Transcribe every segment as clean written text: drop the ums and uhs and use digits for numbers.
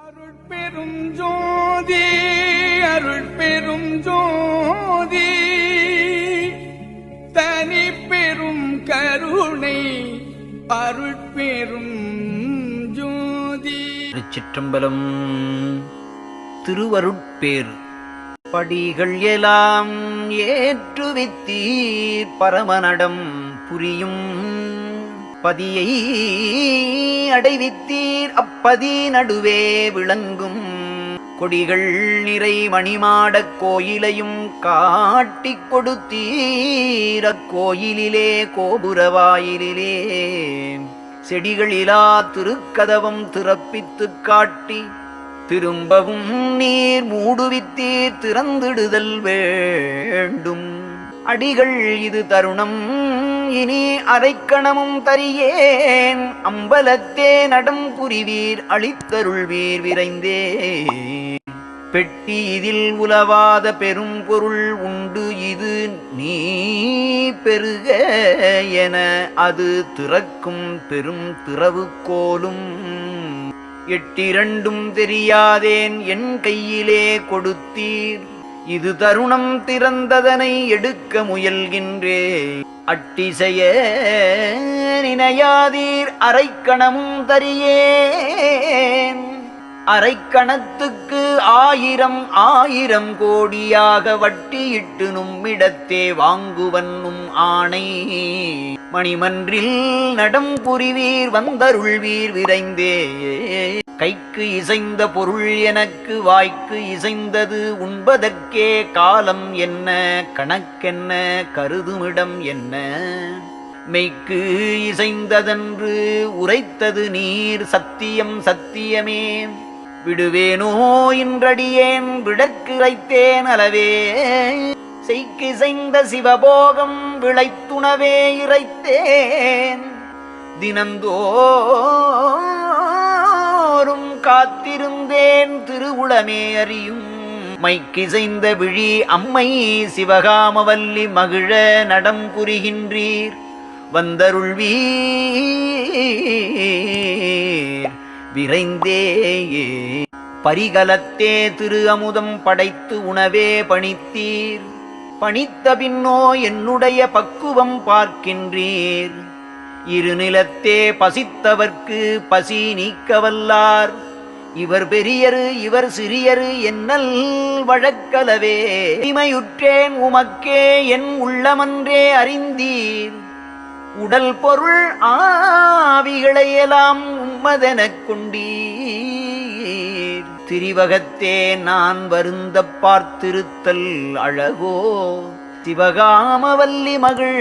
அருட்பெரும் ஜோதி அருட்பெரும் ஜோதி தனி பெரும் கருணை அருட்பெரும் ஜோதி. திருச்சிற்றம்பலம். திருவருட்பேர் படிகள் எல்லாம் ஏற்றுவித்தீர் பரமநடம் புரியும் பதியை அடைவித்தீர் அப்பதி நடுவே விளங்கும் கொடிகள் நிறை மணிமாடக் கோயிலையும் காட்டிக் கொடுத்தீர் அக்கோயிலிலே கோபுரவாயிலிலே செடிகளிலா திருக்கதவம் திறப்பித்துக் காட்டி திரும்பவும் நீர் மூடுவித்தீர் திறந்திடுதல் வேண்டும் அடிகள் இது தருணம் இனி அரைக்கணமும் தரியேன் அம்பலத்தே நடம் புரிவீர் அளித்தருள்வீர் விரைந்தே பெட்டி இதில் உலவாத பெரும் பொருள் உண்டு இது நீ பெருக என அது திறக்கும் பெரும் திறவுகோலும் எட்டிரண்டும் தெரியாதேன் என் கையிலே கொடுத்தீர் இது தருணம் திறந்ததனை எடுக்க முயல்கின்றே அட்டிசைய நினையாதீர் அரைக்கணமும் தரியேன் அரைக்கணத்துக்கு ஆயிரம் ஆயிரம் கோடியாக வட்டியிட்டு நும்மிடத்தே வாங்குவன்னும் ஆணை மணிமன்றில் நடம் புரிவீர் வந்தருள்வீர் விரைந்தே கைக்கு இசைந்த பொருள் எனக்கு வாய்க்கு இசைந்தது உண்பதற்கே காலம் என்ன கணக்கென்ன கருதுமிடம் என்ன மெய்க்கு இசைந்ததென்று உரைத்தது நீர் சத்தியம் சத்தியமே விடுவேனோ இன்றடியேன் விடற்கு இறைத்தேன் அளவே செய்கிசைந்த சிவபோகம் விளைத்துணவே இறைத்தேன் தினந்தோறும் காத்திருந்தேன் திருவுளமே அறியும் மைக்கிசைந்த விழி அம்மை சிவகாமவல்லி மகிழ நடம் புரிகின்றீர் வந்தருள்வீர் விரைந்தேயே பரிகலத்தே திரு அமுதம் படைத்து உணவே பணித்தீர் பணித்த பின்னோ என்னுடைய பக்குவம் பார்க்கின்றீர் இருநிலத்தே பசித்தவர்க்கு பசி நீக்கவல்லார் இவர் பெரியரு இவர் சிறியரு என்னல் வழக்கலவே இமையுற்றேன் உமக்கே என் உள்ளமன்றே அறிந்தீர் உடல் பொருள் ஆவிகளையெல்லாம் உம்மதெனக் கொண்டீர் திரிவகத்தே நான் வருந்தப் பார்த்திருத்தல் அழகோ சிவகாமவல்லி மகள்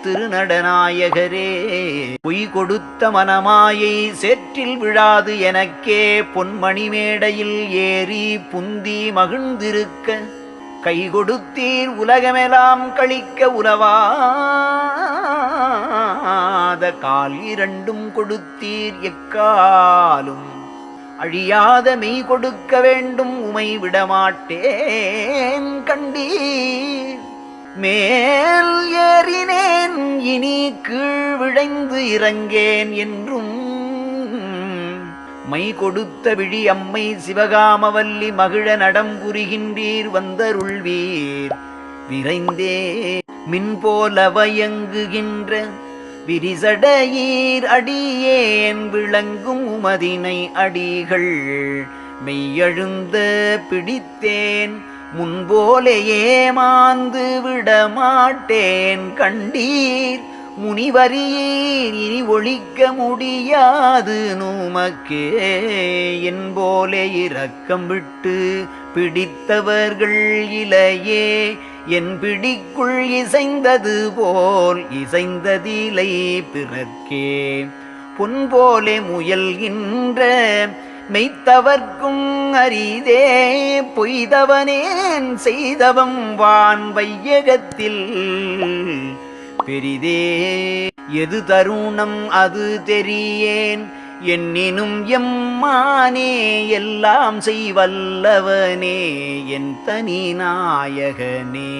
திருநடநாயகரே பொய் கொடுத்த மனமாயை சேற்றில் விழாது எனக்கே பொன்மணி மேடையில் ஏறி புந்தி மகிழ்ந்திருக்க கை கொடுத்தீர் உலகமெல்லாம் கழிக்க உலவாத கால் இரண்டும் கொடுத்தீர் எக்காலும் அழியாத மெய் கொடுக்க வேண்டும் உமை விடமாட்டேன் கண்டீர் மேல் ஏறினேன் இனி கீழ் விழைந்து இறங்கேன் என்றும் மை கொடுத்த விழி அம்மை சிவகாமவல்லி மகிழ நடம் புரிகின்றீர் வந்தருள்வீர் விரைந்தே மின் போல வயங்குகின்ற விரிசடையீர் அடியேன் விளங்கும் உமதினை அடிகள் மெய்யழுந்த பிடித்தேன் முன்போலே ஏமாந்து விடமாட்டேன் கண்டீர் முனிவரீர் இனி ஒழிக்க முடியாது நுமக்கே என் போலே இரக்கம் விட்டு பிடித்தவர்கள் இலையே என் பிடிக்குள் இசைந்தது போல் இசைந்ததிலை பிறர்க்கே பொன் போலே முயல்கின்ற மெய்த்தவர்க்கும் அரிதே பொய்தவனேன் செய்தவம் வான் வையகத்தில் பெரிதே எது தருணம் அது தெரியேன் என்னினும் எம்மானே எல்லாம் செய்வல்லவனே என் தனி நாயகனே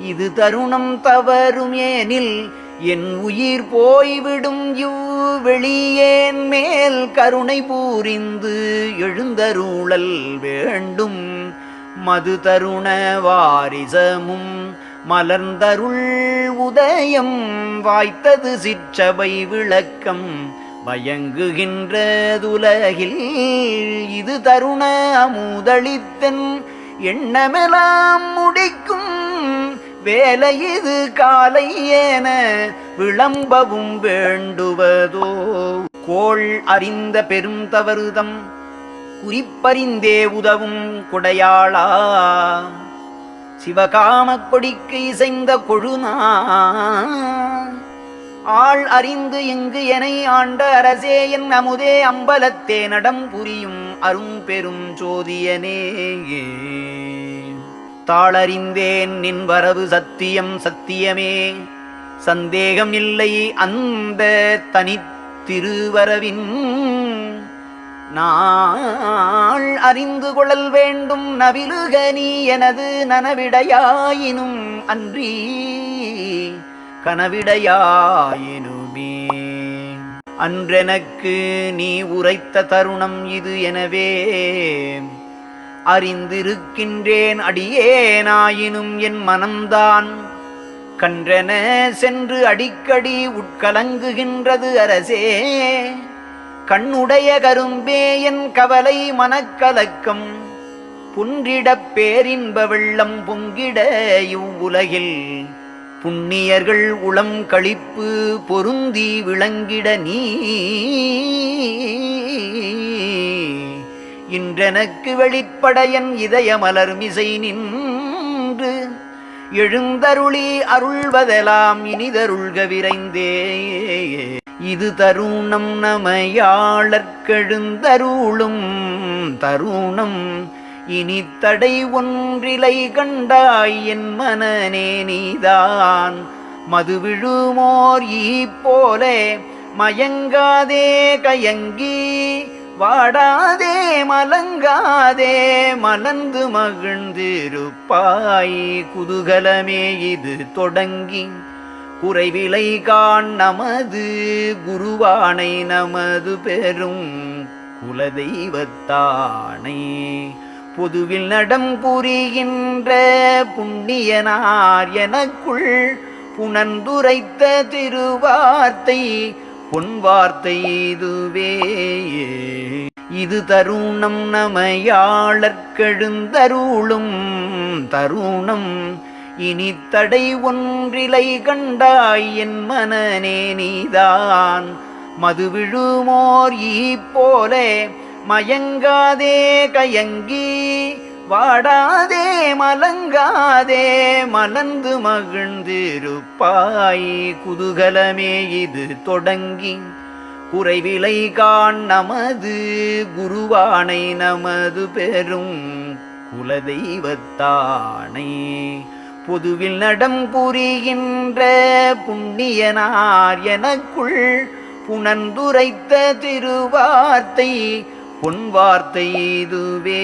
இது தருணம் தவறும் ஏனில் என் உயிர் போய்விடும் வெளியேன் மேல் கருணை பூரிந்து எழுந்தருளல் வேண்டும். மது தருண வாரிசமும் மலர்ந்தருள் உதயம் வாய்த்தது சிற்றவை விளக்கம் பயங்குகின்றதுலகில். இது தருண அமுதளித்தன் எண்ணமெல்லாம் முடிக்கும் வேலை இது காலை என விளம்பவும் வேண்டுவதோ. கோள் அறிந்த பெரும் தவறுதம் குறிப்பறிந்தே உதவும் கொடையாளா. சிவகாமக் கொடிக்கு இசைந்த கொழுநா ஆள் அறிந்து இங்கு எனை ஆண்ட அரசே என் அமுதே அம்பலத்தே நடம் புரியும் அரும் பெரும் ஜோதியனே. தாளறிந்தேன் நின் வரவு சத்தியம் சத்தியமே சந்தேகம் இல்லை அந்த தனித்திருவரவின். நாள் அறிந்து கொள்ளல் வேண்டும் நவிலுக நீ எனது நனவிடையாயினும் அன்றி கனவிடையாயினுமே. அன்றெனக்கு நீ உரைத்த தருணம் இது எனவே அறிந்திருக்கின்றேன் அடியேனாயினும் என் மனம்தான் கன்றென சென்று அடிக்கடி உட்கலங்குகின்றது அரசே. கண்ணுடைய கரும்பே என் கவலை மனக்கலக்கம் புன்றிடப் பேரின்ப வெள்ளம் பொங்கிட இவ்வுலகில் புண்ணியர்கள் உளம் களிப்பு பொருந்தி விளங்கிட நீ இன்றெனக்கு வெளிப்பட என் இதயமலர் மிசை நின்று எழுந்தருளி அருள்வதெல்லாம் இனிதருள்க விரைந்தே. இது தருணம் நமையாளர்க்கெழுந்தருளும் தருணம் இனி தடை ஒன்றிலை கண்டாய் என் மனனே நீதான். மது விழுமோர் போலே மயங்காதே கயங்கி வாடாதே மலங்காதே மலர்ந்து மகிழ்ந்திருப்பாய். குதூகலமே இது தொடங்கி குறைவிலை காண் நமது குருவானை நமது பெரும் குலதெய்வத்தானை. பொதுவில் நடம் புரிகின்ற புண்ணியனார் எனக்குள் புனந்துரைத்த திருவார்த்தை பொன்வார்த்தை இதுவே. இது தருணம் நமையாளர்க்கெழுந்தருளும் தருணம் இனி தடை ஒன்றிலை கண்டாய் என் மனனே நீதான். மது விழுமோர் போலே மயங்காதே கயங்கி வாடாதே மலங்காதே மலர்ந்து மகிழ்ந்திருப்பாய். குதூகலமே இது தொடங்கி குறைவிலை காண் நமது குருவானை நமது பெரும் குலதெய்வத்தானை. பொதுவில் நடம் புரிகின்ற புண்ணியனார் எனக்குள் புனந்துரைத்த திருவார்த்தை பொன்வார்த்தை இதுவே.